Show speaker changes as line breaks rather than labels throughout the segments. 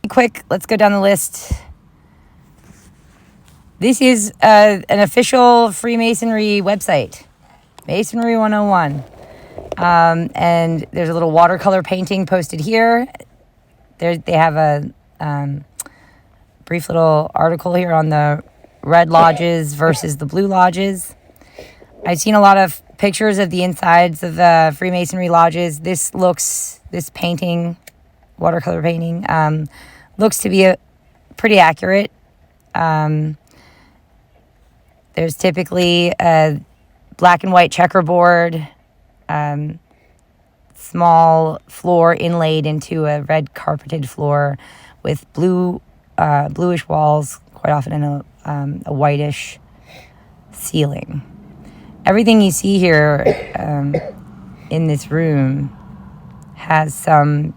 quick, let's go down the list. This is an official Freemasonry website, Masonry 101. And there's a little watercolor painting posted here. They have a brief little article here on the red lodges versus the blue lodges. I've seen a lot of pictures of the insides of the Freemasonry lodges. This painting, watercolor painting, looks to be pretty accurate. There's typically a black and white checkerboard, small floor inlaid into a red carpeted floor with bluish walls, quite often in a whitish ceiling. Everything you see here in this room has some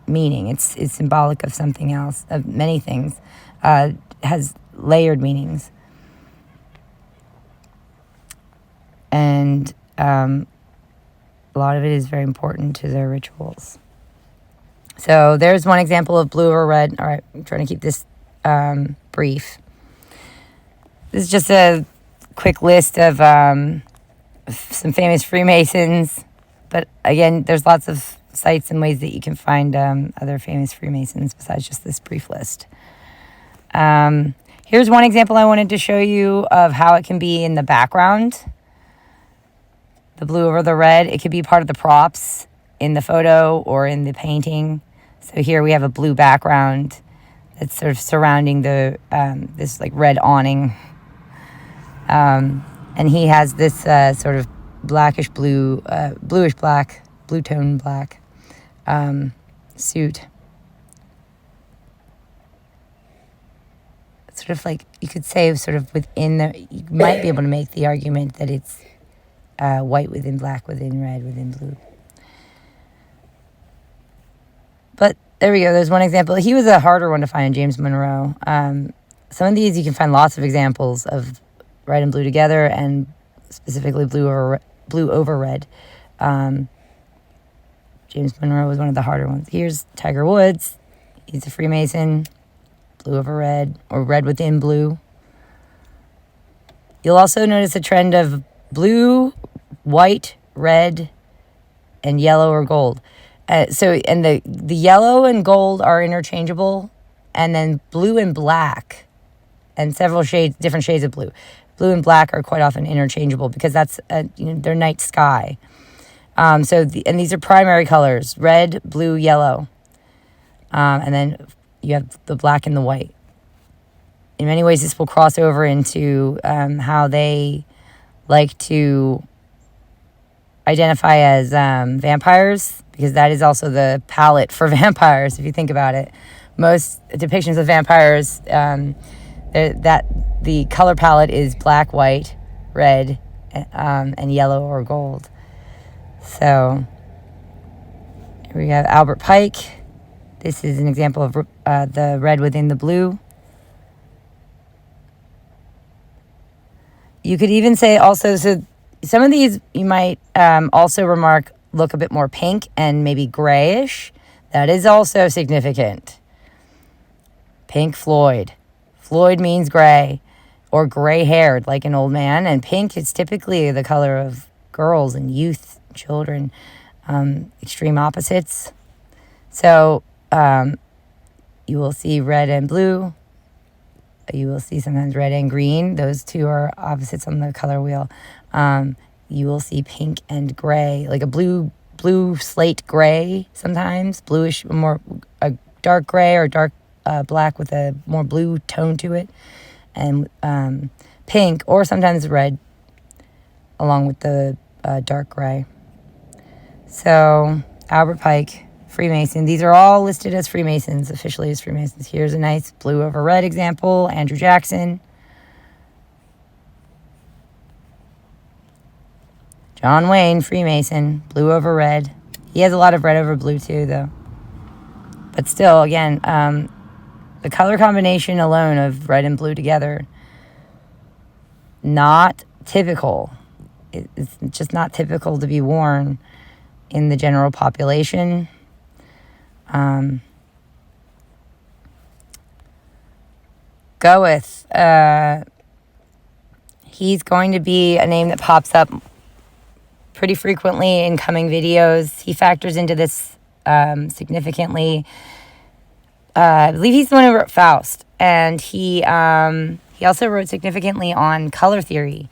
meaning. It's symbolic of something else, of many things. Has layered meanings. And a lot of it is very important to their rituals. So there's one example of blue or red. All right, I'm trying to keep this brief. This is just a quick list of some famous Freemasons. But again, there's lots of sites and ways that you can find other famous Freemasons besides just this brief list. Here's one example I wanted to show you of how it can be in the background. The blue over the red, it could be part of the props in the photo or in the painting. So here we have a blue background that's sort of surrounding the this like red awning. And he has this sort of blackish blue, bluish black, blue tone black suit. Sort of like, you could say sort of within you might be able to make the argument that it's white within black, within red, within blue. But there we go. There's one example. He was a harder one to find, James Monroe. Some of these you can find lots of examples of red and blue together, and specifically blue over red. James Monroe was one of the harder ones. Here's Tiger Woods. He's a Freemason. Blue over red, or red within blue. You'll also notice a trend of blue, white, red, and yellow or gold. And the yellow and gold are interchangeable, and then blue and black, and several different shades of blue. Blue and black are quite often interchangeable because that's their night sky. And these are primary colors: red, blue, yellow, and then you have the black and the white. In many ways, this will cross over into how they like to identify as vampires, because that is also the palette for vampires, if you think about it. Most depictions of vampires, that the color palette is black, white, red, and yellow or gold. So here we have Albert Pike. This is an example of the red within the blue. You could even say also, so some of these you might also remark look a bit more pink and maybe grayish. That is also significant. Pink Floyd. Floyd means gray or gray-haired, like an old man. And pink is typically the color of girls and youth, children, extreme opposites. So you will see red and blue. You will see sometimes red and green. Those two are opposites on the color wheel. You will see pink and gray, like a blue slate gray sometimes, bluish, more a dark gray or dark black with a more blue tone to it, and pink or sometimes red along with the dark gray. So Albert Pike, Freemason. These are all listed as Freemasons, officially as Freemasons. Here's a nice blue over red example. Andrew Jackson. John Wayne, Freemason. Blue over red. He has a lot of red over blue too, though. But still, again, the color combination alone of red and blue together, not typical. It's just not typical to be worn in the general population. Goeth. He's going to be a name that pops up pretty frequently in coming videos. He factors into this significantly. I believe he's the one who wrote Faust, and he also wrote significantly on color theory.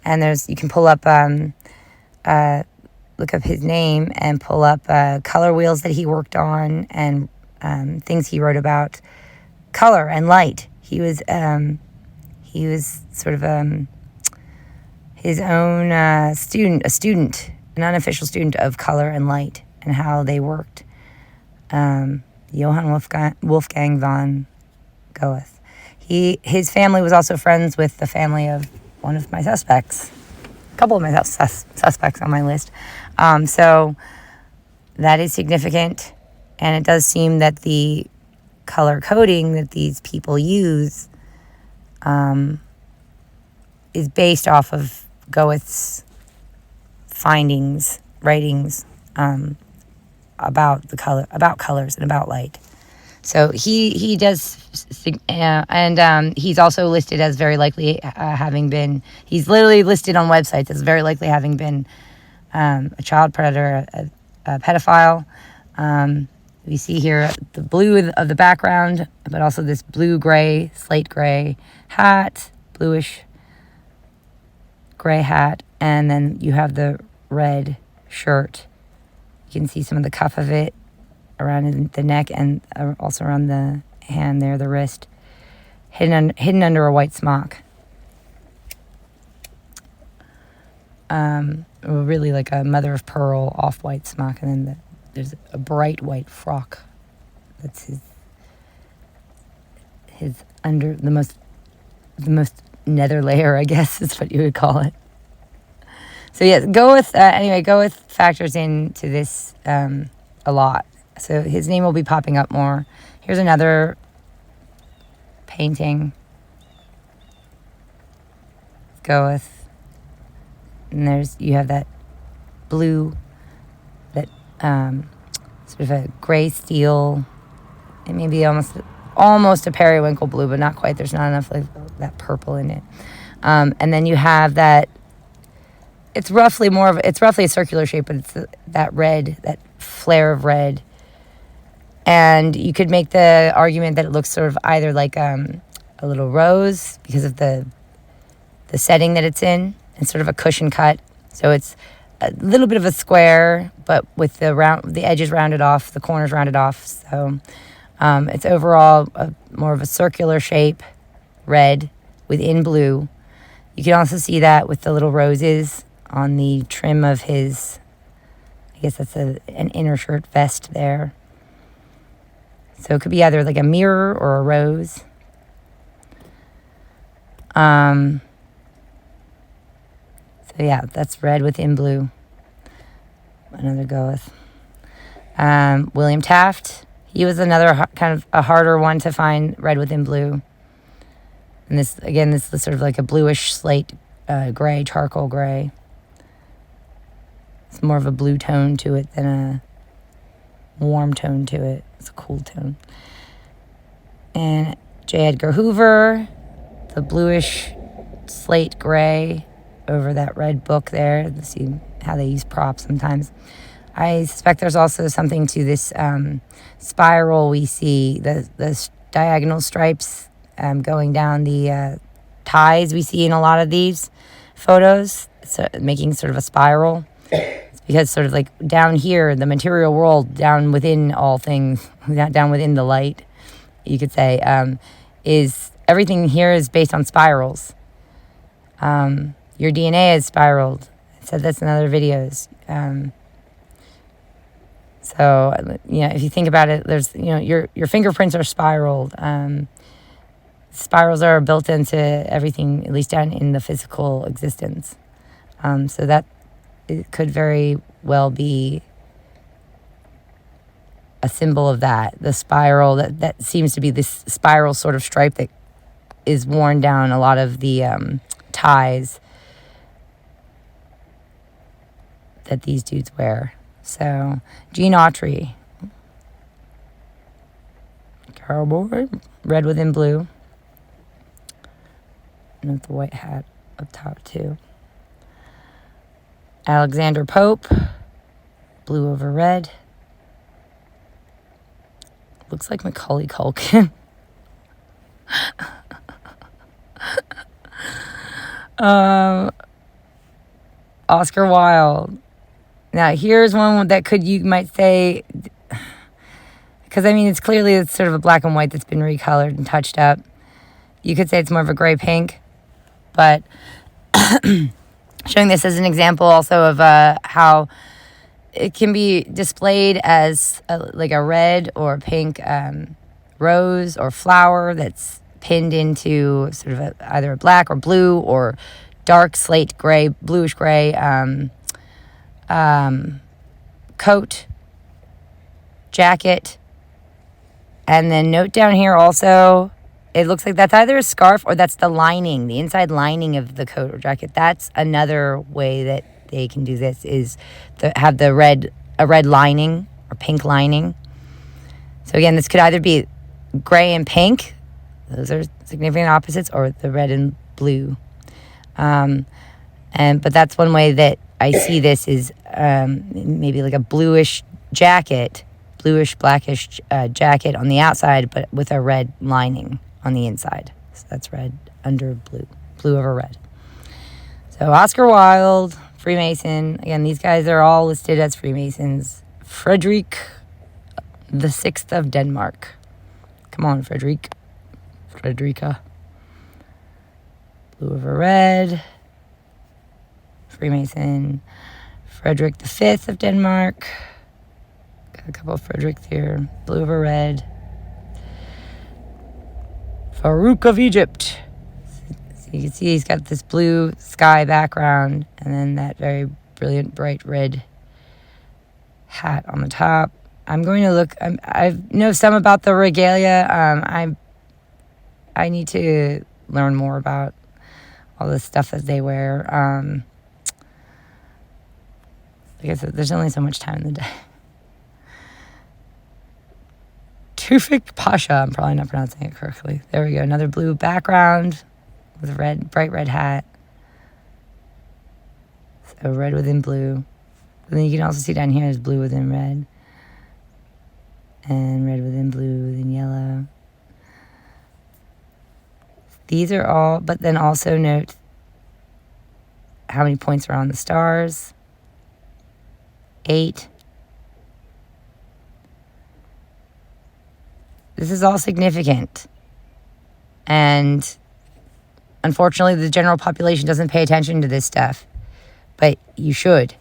And you can pull up, look up his name and pull up color wheels that he worked on and things he wrote about color and light. He was sort of his own student, an unofficial student of color and light and how they worked. Johann Wolfgang von Goethe. His family was also friends with the family of one of my suspects, a couple of my suspects on my list. So that is significant, and it does seem that the color coding that these people use is based off of Goethe's writings about colors and about light. So he does, and he's also listed as very likely having been. He's literally listed on websites as very likely having been a child predator, a pedophile. We see here the blue of the background, but also this blue-gray, slate-gray hat, bluish gray hat, and then you have the red shirt. You can see some of the cuff of it around the neck and also around the hand there, the wrist, hidden under a white smock. Really like a mother of pearl off-white smock, and then there's a bright white frock. That's his under the most nether layer, I guess is what you would call it. So yes, Goethe factors into this a lot. So his name will be popping up more. Here's another painting. Goethe. And you have that blue, that sort of a gray steel. It may be almost a periwinkle blue, but not quite. There's not enough like that purple in it. And then you have that. It's roughly a circular shape, but it's that red, that flare of red. And you could make the argument that it looks sort of either like a little rose because of the setting that it's in, and sort of a cushion cut. So it's a little bit of a square, but with the edges rounded off, the corners rounded off. So it's overall more of a circular shape, red within blue. You can also see that with the little roses on the trim of his, I guess that's an inner shirt vest there. So it could be either like a mirror or a rose. So yeah, that's red within blue. Another Goethe. William Taft. He was another kind of a harder one to find, red within blue. And this is sort of like a bluish slate gray, charcoal gray. It's more of a blue tone to it than a warm tone to it. It's a cool tone. And J. Edgar Hoover, the bluish slate gray over that red book there. You see how they use props sometimes. I suspect there's also something to this spiral we see, the diagonal stripes going down the ties we see in a lot of these photos, so making sort of a spiral. It's because sort of like down here, the material world, down within all things, down within the light, you could say, is everything here is based on spirals. Your DNA is spiraled. I said this in other videos. So, if you think about it, there's, your fingerprints are spiraled. Spirals are built into everything, at least down in the physical existence. So that it could very well be a symbol of that. The spiral, that seems to be this spiral sort of stripe that is worn down a lot of the ties that these dudes wear. So, Gene Autry, cowboy, red within blue. And with the white hat up top too. Alexander Pope, blue over red. Looks like Macaulay Culkin. Oscar Wilde. Now here's one that you might say, because I mean it's sort of a black and white that's been recolored and touched up. You could say it's more of a gray pink, but showing this as an example also of how it can be displayed as like a red or pink rose or flower that's pinned into sort of either a black or blue or dark slate gray, bluish gray coat, jacket. And then note down here also, it looks like that's either a scarf or that's the lining, the inside lining of the coat or jacket. That's another way that they can do this, is to have a red lining or pink lining. So again, this could either be gray and pink, those are significant opposites, or the red and blue. But that's one way that I see this is maybe like a bluish jacket, bluish blackish jacket on the outside, but with a red lining on the inside. So that's red under blue, blue over red. So Oscar Wilde, Freemason. Again, these guys are all listed as Freemasons. Frederick the Sixth of Denmark. Come on, Frederica. Blue over red. Freemason. Frederick the Fifth of Denmark. Got a couple of Fredericks here. Blue over red. Farouk of Egypt. So you can see he's got this blue sky background and then that very brilliant bright red hat on the top. I'm going to look. I know some about the regalia. I need to learn more about all the stuff that they wear. Like I said, there's only so much time in the day. Tufik Pasha. I'm probably not pronouncing it correctly. There we go. Another blue background with a bright red hat. So red within blue. And then you can also see down here is blue within red. And red within blue within yellow. These are all, but then also note how many points are on the stars. 8. This is all significant. And unfortunately, the general population doesn't pay attention to this stuff. But you should.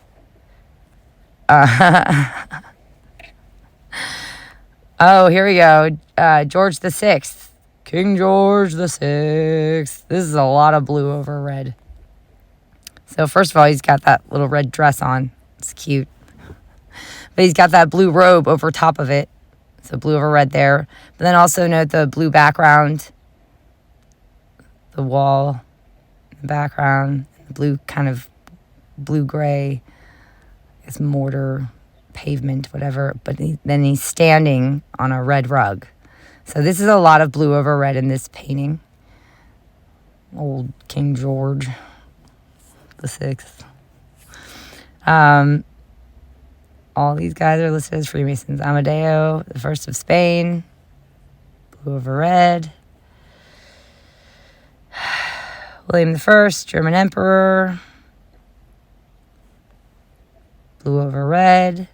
Oh, here we go. George the Sixth. King George the Sixth. This is a lot of blue over red. So first of all, he's got that little red dress on. It's cute. But he's got that blue robe over top of it. So blue over red there. But then also note the blue background. The wall in the background. The blue kind of blue-gray. I guess mortar, pavement, whatever. But then he's standing on a red rug. So this is a lot of blue over red in this painting. Old King George the Sixth. All these guys are listed as Freemasons. Amadeo, the First of Spain, blue over red. William I, German Emperor, blue over red.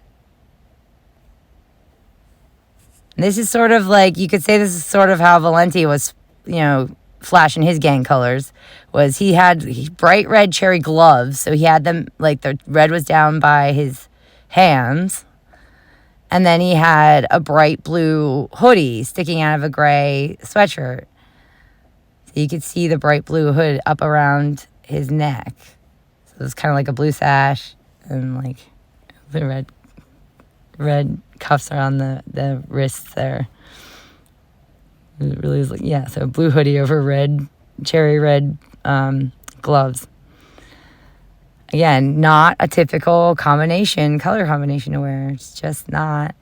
And this is sort of like, you could say this is sort of how Valenti was, flashing his gang colors, was he had bright red cherry gloves. So he had them, like the red was down by his hands. And then he had a bright blue hoodie sticking out of a gray sweatshirt. So you could see the bright blue hood up around his neck. So it was kind of like a blue sash and like the red cuffs around the wrists there. It really is like, yeah, so blue hoodie over cherry red gloves. Again, not a typical color combination to wear. It's just not.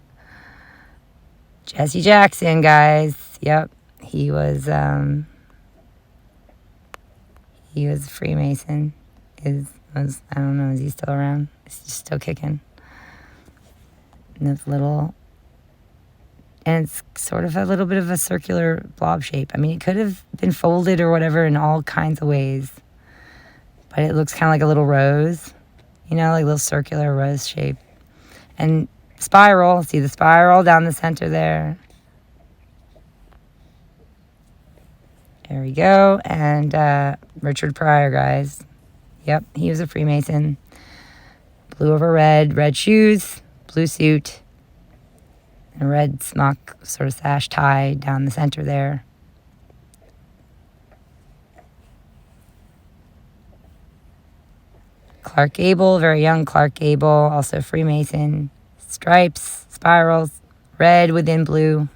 Jesse Jackson, guys. Yep, he was He was a Freemason. I don't know, is he still around? Is he still kicking? And it's little, and it's sort of a little bit of a circular blob shape. I mean, it could have been folded or whatever in all kinds of ways, but it looks kind of like a little rose, like a little circular rose shape. And spiral, see the spiral down the center there. There we go. And Richard Pryor, guys. Yep, he was a Freemason. Blue over red shoes, blue suit, and a red smock sort of sash tie down the center there. Clark Gable, very young Clark Gable, also Freemason. Stripes, spirals, red within blue.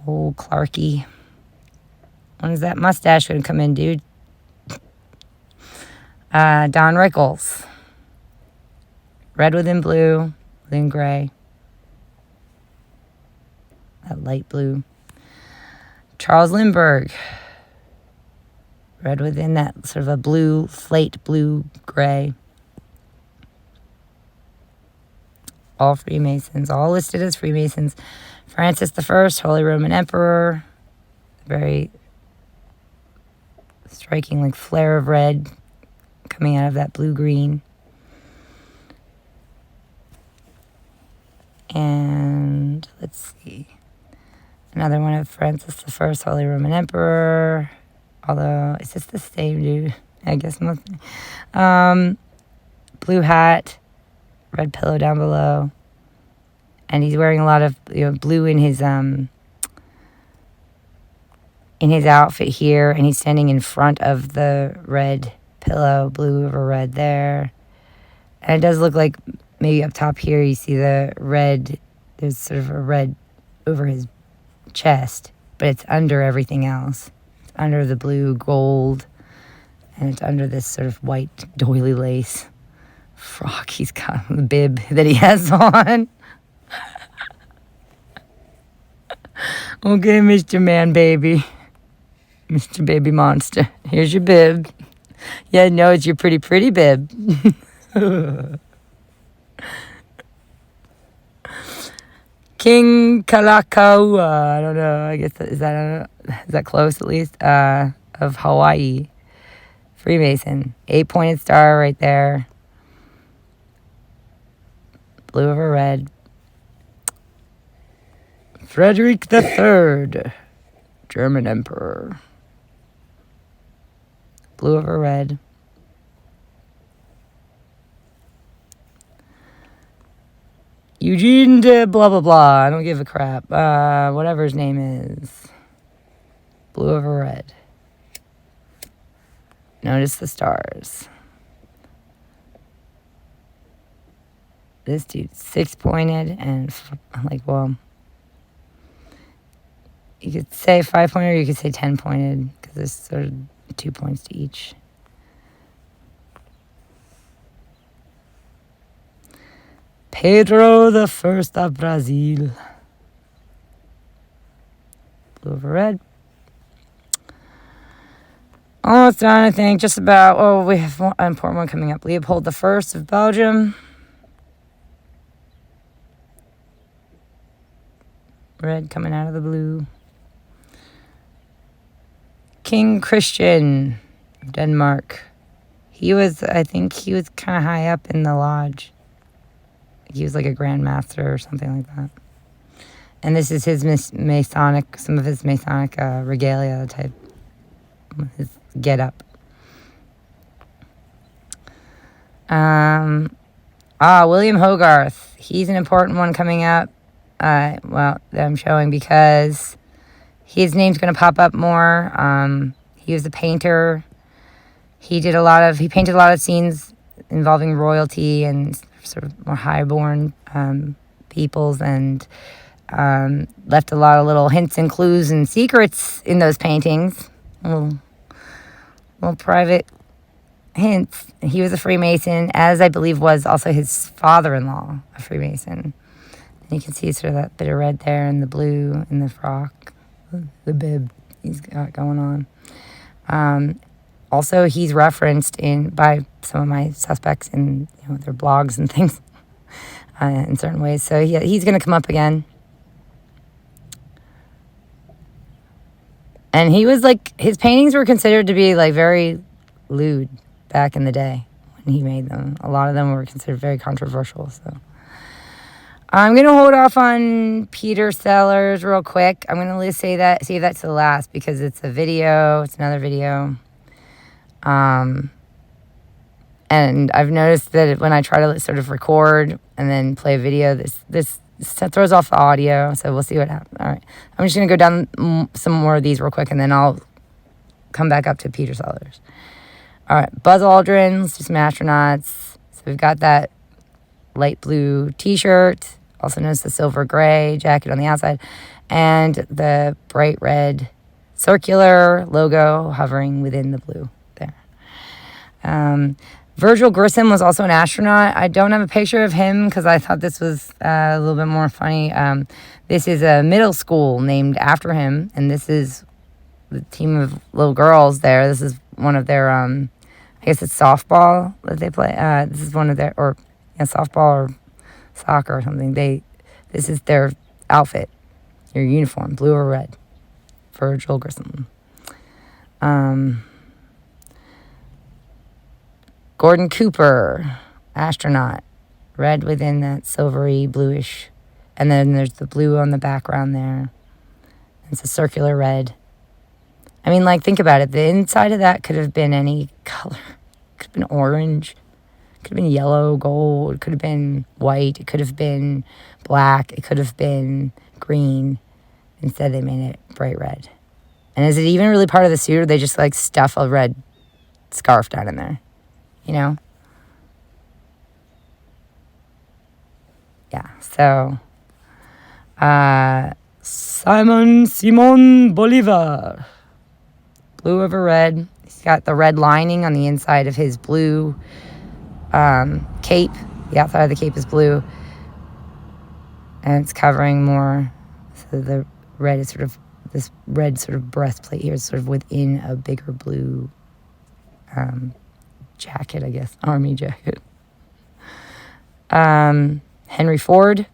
Old Clarky. When is that mustache going to come in, dude? Don Rickles. Red within blue, within gray. That light blue. Charles Lindbergh. Red within that sort of a blue, slate blue, gray. All Freemasons, all listed as Freemasons. Francis I, Holy Roman Emperor. Very striking, like flare of red coming out of that blue-green. And let's see. Another one of Francis I, Holy Roman Emperor. Although, is this the same dude? I guess not. Blue hat, red pillow down below. And he's wearing a lot of blue in his outfit here, and he's standing in front of the red pillow, blue over red there. And it does look like maybe up top here you see the red, there's sort of a red over his chest, but it's under everything else. It's under the blue gold, and it's under this sort of white doily lace frock he's got, the bib that he has on. Okay, Mr. Man Baby. Mr. Baby Monster. Here's your bib. Yeah, no, it's your pretty bib. King Kalakaua. I don't know. I guess is that close at least? Of Hawaii. Freemason. 8-pointed star right there. Blue over red. Frederick III, German Emperor. Blue over red. Eugene de blah, blah, blah. I don't give a crap. Whatever his name is. Blue over red. Notice the stars. This dude's 6-pointed and you could say 5-pointed or you could say 10-pointed because there's sort of 2 points to each. Pedro the First of Brazil. Blue over red. Almost done, I think. Just about. Oh, we have an important one coming up. Leopold the First of Belgium. Red coming out of the blue. King Christian of Denmark. I think he was kind of high up in the lodge. He was like a Grand Master or something like that. And this is his some of his Masonic regalia type, his get-up. William Hogarth. He's an important one coming up. That I'm showing because his name's going to pop up more. He was a painter. He painted a lot of scenes involving royalty and sort of more highborn peoples, and left a lot of little hints and clues and secrets in those paintings. Little private hints. He was a Freemason, as I believe was also his father-in-law, a Freemason. And you can see sort of that bit of red there and the blue in the frock, the bib. he's got going on. Also, he's referenced by some of my suspects in their blogs and things in certain ways. So he's going to come up again. And he was his paintings were considered to be very lewd back in the day when he made them. A lot of them were considered very controversial. So I'm going to hold off on Peter Sellers real quick. I'm going to save that to the last because it's a video. It's another video. And I've noticed that when I try to sort of record and then play a video, this throws off the audio. So we'll see what happens. All right. I'm just going to go down some more of these real quick, and then I'll come back up to Peter Sellers. All right. Buzz Aldrin. Let's do some astronauts. So we've got that light blue t-shirt. Also notice the silver gray jacket on the outside. And the bright red circular logo hovering within the blue. Virgil Grissom was also an astronaut. I don't have a picture of him because I thought this was a little bit more funny. This is a middle school named after him, and this is the team of little girls there. This is one of their, I guess it's softball that they play. This is one of their, softball or soccer or something. This is their outfit, your uniform, blue or red. Virgil Grissom. Gordon Cooper, astronaut, red within that silvery bluish. And then there's the blue on the background there. It's a circular red. I mean, think about it. The inside of that could have been any color. It could have been orange. It could have been yellow, gold. It could have been white. It could have been black. It could have been green. Instead, they made it bright red. And is it even really part of the suit, or they just, stuff a red scarf down in there? Yeah, so Simon Bolivar, blue over red. He's got the red lining on the inside of his blue cape. The outside of the cape is blue, and it's covering more. So the red is sort of, this red sort of breastplate here is sort of within a bigger blue jacket, I guess, army jacket. Henry Ford,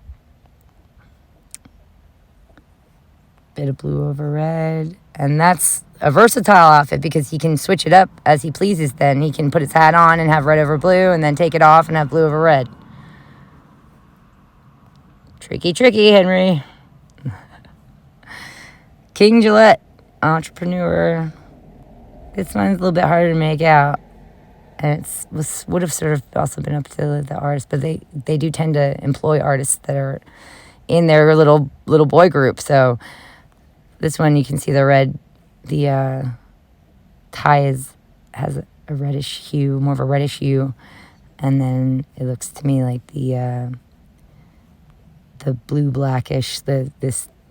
bit of blue over red, and that's a versatile outfit because he can switch it up as he pleases. Then he can put his hat on and have red over blue, and then take it off and have blue over red. Tricky, Henry. King Gillette, entrepreneur. This one's a little bit harder to make out. And would have sort of also been up to the artist, but they do tend to employ artists that are in their little boy group. So this one, you can see the red, the tie has a reddish hue, more of a reddish hue, and then it looks to me like the blue blackish. The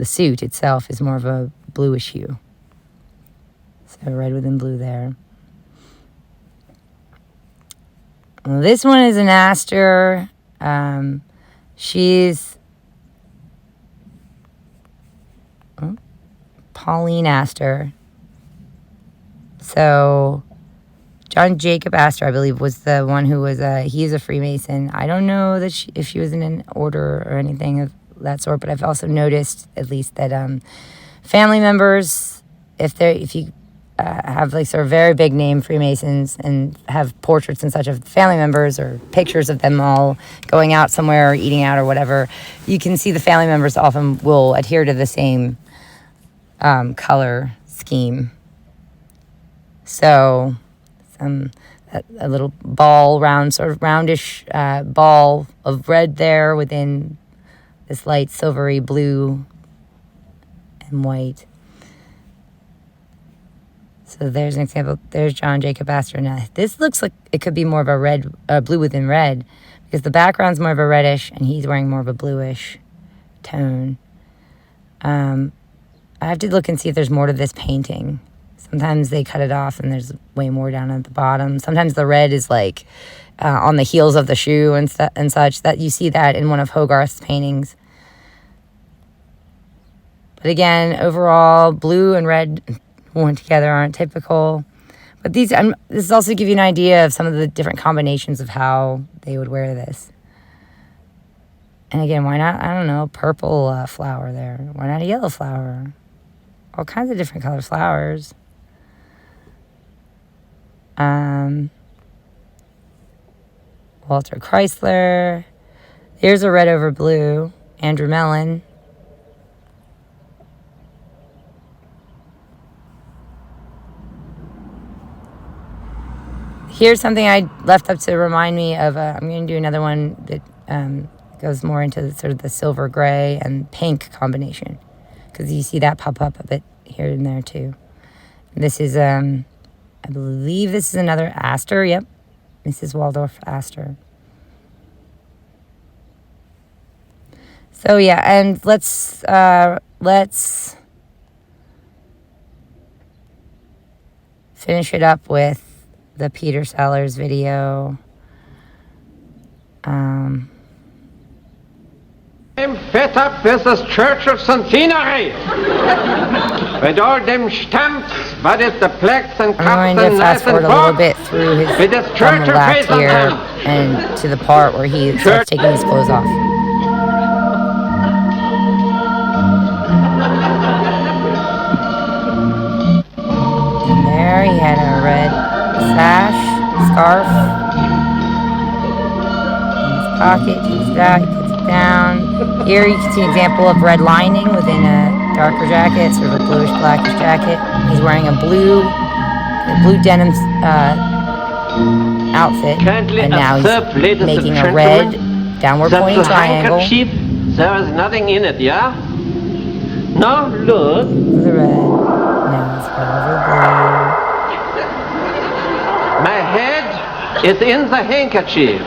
suit itself is more of a bluish hue. So red within blue there. This one is an Astor. She's Pauline Astor. So John Jacob Astor, I believe, was the one who was he's a Freemason. I don't know that if she was in an order or anything of that sort, but I've also noticed at least that family members, if you have sort of very big name Freemasons and have portraits and such of family members or pictures of them all going out somewhere or eating out or whatever, you can see the family members often will adhere to the same color scheme. So a little ball, sort of roundish ball of red there within this light silvery blue and white. So there's an example. There's John Jacob Astor. Now, this looks like it could be more of a red, blue within red, because the background's more of a reddish, and he's wearing more of a bluish tone. I have to look and see if there's more to this painting. Sometimes they cut it off, and there's way more down at the bottom. Sometimes the red is on the heels of the shoe and such. That you see that in one of Hogarth's paintings. But again, overall, blue and red worn together aren't typical. But this is also to give you an idea of some of the different combinations of how they would wear this. And again, why not, I don't know, purple flower there? Why not a yellow flower? All kinds of different color flowers. Walter Chrysler. Here's a red over blue. Andrew Mellon. Here's something I left up to remind me of. I'm going to do another one that goes more into sort of the silver gray and pink combination, because you see that pop up a bit here and there too. This is, I believe this is another Astor. Yep, Mrs. Waldorf Astor. So yeah, and let's finish it up with the Peter Sellers video.
I'm fed up with this church of centenary. With all them stamps, what is the plaques and cups
I'm going to fast forward a little bit through his from the left here and to the part where he starts taking his clothes off. And there he had a red sash, scarf in his pocket. He takes it out, he puts it down. Here you can see an example of red lining within a darker jacket, sort of a bluish blackish jacket. He's wearing a blue denim outfit, and now he's making a red downward pointing triangle.
There is nothing in it, yeah? No, look.
The red. Now it's over blue.
My head is in the handkerchief.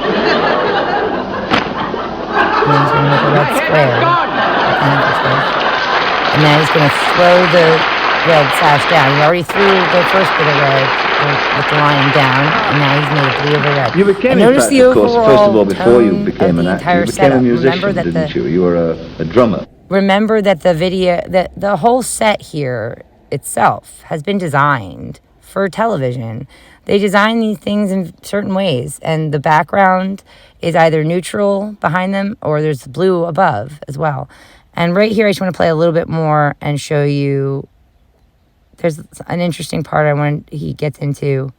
And then he's going to make a red square with the handkerchief. And now he's going to throw the red sash down. He already threw the first bit of red with the line down, and now he's made a blue over red.
You became,
and notice the
of course, first of all, before you
tone
became
of
an
the
actor,
entire
you became
setup.
a musician,
Remember that
didn't you? You were a drummer.
Remember that the video, that the whole set here itself has been designed for television. They design these things in certain ways, and the background is either neutral behind them or there's blue above as well. And right here, I just want to play a little bit more and show you. There's an interesting part he gets into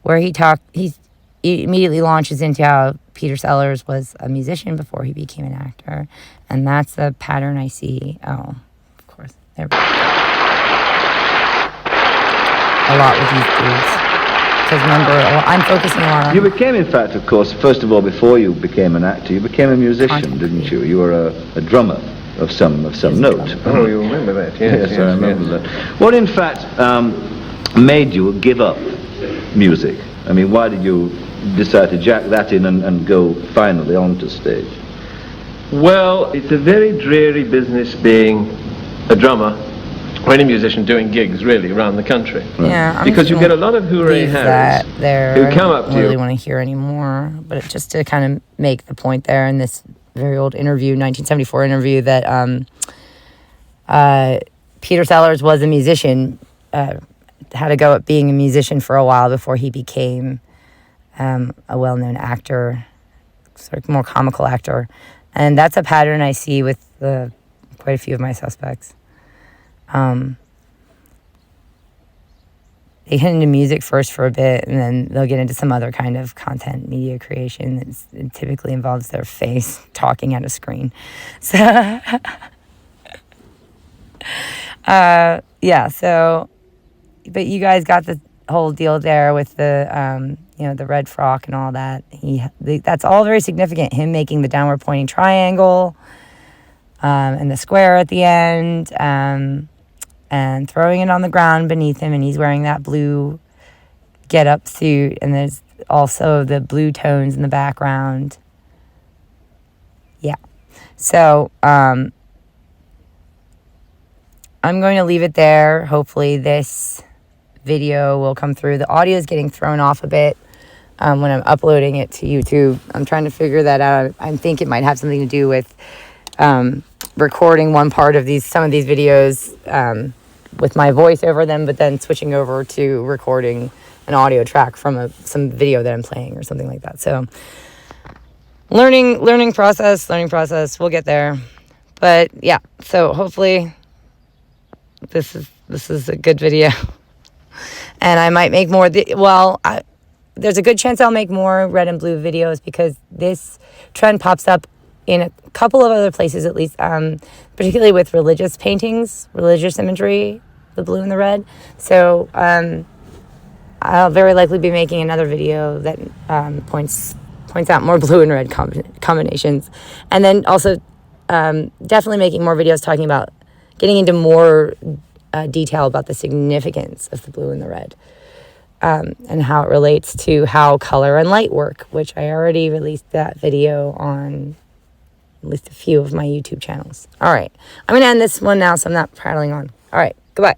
where he immediately launches into how Peter Sellers was a musician before he became an actor. And that's a pattern I see. Oh, of course. There we go. A lot with these dudes. Because remember, I'm focusing on...
You became, in fact, of course, first of all, before you became an actor, you became a musician, didn't you? You were a drummer of some note.
Oh, you remember that?
Yes, I remember that. What, in fact, made you give up music? I mean, why did you decide to jack that in and go finally onto stage?
Well, it's a very dreary business being a drummer or any musician doing gigs, really, around the country.
Yeah,
because you get a lot of hooray harrys who come up to you.
I don't really want to hear anymore, but just to kind of make the point there in this very old interview, 1974 interview, that Peter Sellers was a musician, had to go at being a musician for a while before he became a well-known actor, sort of more comical actor. And that's a pattern I see with quite a few of my suspects. They get into music first for a bit, and then they'll get into some other kind of content media creation that typically involves their face talking at a screen. So, yeah, so, but you guys got the whole deal there with the, the red frock and all that. That's all very significant. Him making the downward pointing triangle, and the square at the end, and throwing it on the ground beneath him, and he's wearing that blue get-up suit, and there's also the blue tones in the background. Yeah. So, I'm going to leave it there. Hopefully this video will come through. The audio is getting thrown off a bit when I'm uploading it to YouTube. I'm trying to figure that out. I think it might have something to do with recording one part of some of these videos with my voice over them, but then switching over to recording an audio track from some video that I'm playing or something like that. So learning process. We'll get there. But yeah, so hopefully this is a good video. And I might make more. There's a good chance I'll make more red and blue videos because this trend pops up in a couple of other places, at least, particularly with religious paintings, religious imagery, the blue and the red. So I'll very likely be making another video that points out more blue and red combinations. And then also definitely making more videos talking about getting into more detail about the significance of the blue and the red. And how it relates to how color and light work, which I already released that video on at least a few of my YouTube channels. All right. I'm going to end this one now so I'm not prattling on. All right. Goodbye.